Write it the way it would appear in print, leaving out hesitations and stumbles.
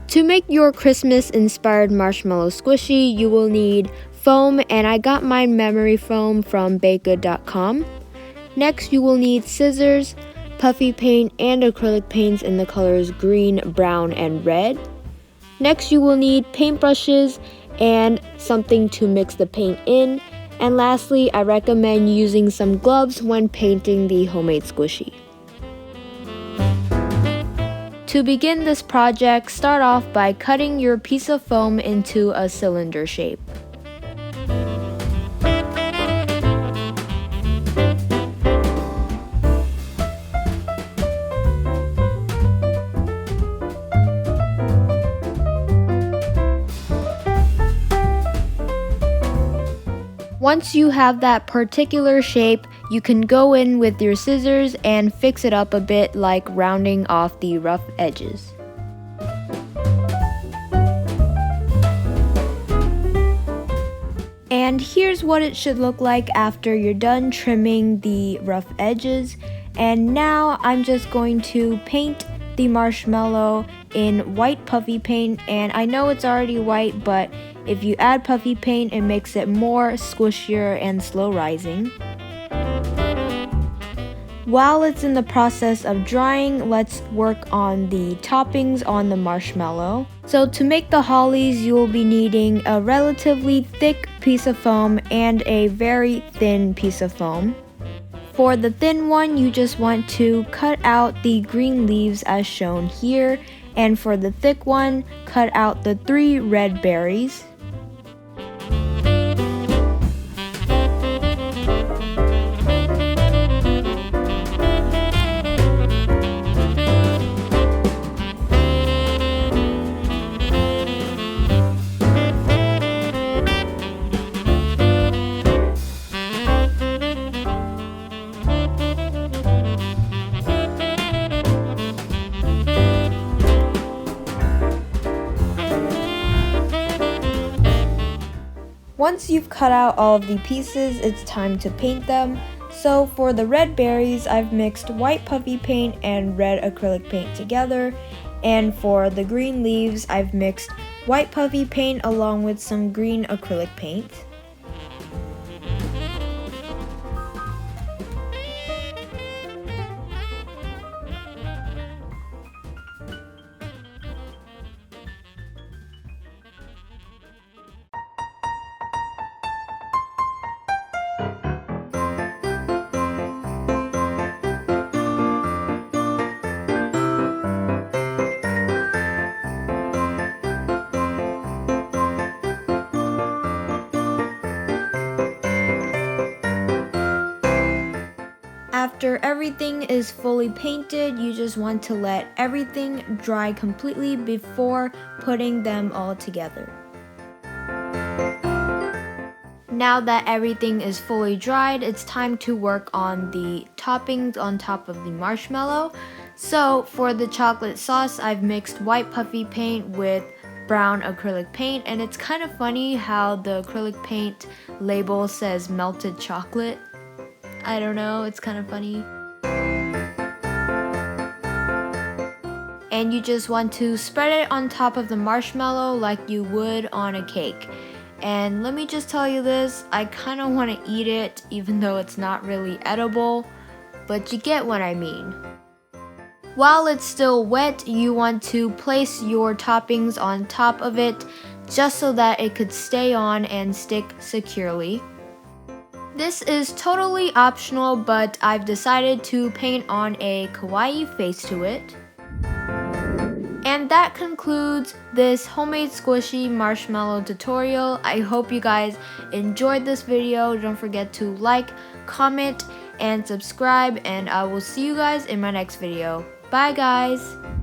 To make your Christmas inspired marshmallow squishy, you will need foam, and I got my memory foam from bakegood.com. Next, you will need scissors, puffy paint, and acrylic paints in the colors green, brown, and red. Next, you will need paintbrushes and something to mix the paint in. And lastly, I recommend using some gloves when painting the homemade squishy. To begin this project, start off by cutting your piece of foam into a cylinder shape. Once you have that particular shape, you can go in with your scissors and fix it up a bit, like rounding off the rough edges. And here's what it should look like after you're done trimming the rough edges. And now I'm just going to paint the marshmallow in white puffy paint, and I know it's already white, but if you add puffy paint, it makes it more squishier and slow rising. While it's in the process of drying, let's work on the toppings on the marshmallow. So to make the hollies, you will be needing a relatively thick piece of foam and a very thin piece of foam. For the thin one, you just want to cut out the green leaves as shown here, and for the thick one, cut out the 3 red berries. Once you've cut out all of the pieces, it's time to paint them. So for the red berries, I've mixed white puffy paint and red acrylic paint together. And for the green leaves, I've mixed white puffy paint along with some green acrylic paint. After everything is fully painted, you just want to let everything dry completely before putting them all together. Now that everything is fully dried, it's time to work on the toppings on top of the marshmallow. So for the chocolate sauce, I've mixed white puffy paint with brown acrylic paint, and it's kind of funny how the acrylic paint label says melted chocolate. I don't know, it's kind of funny. And you just want to spread it on top of the marshmallow like you would on a cake. And let me just tell you this, I kind of want to eat it even though it's not really edible, but you get what I mean. While it's still wet, you want to place your toppings on top of it just so that it could stay on and stick securely. This is totally optional, but I've decided to paint on a kawaii face to it. And that concludes this homemade squishy marshmallow tutorial. I hope you guys enjoyed this video. Don't forget to like, comment, and subscribe, and I will see you guys in my next video. Bye guys!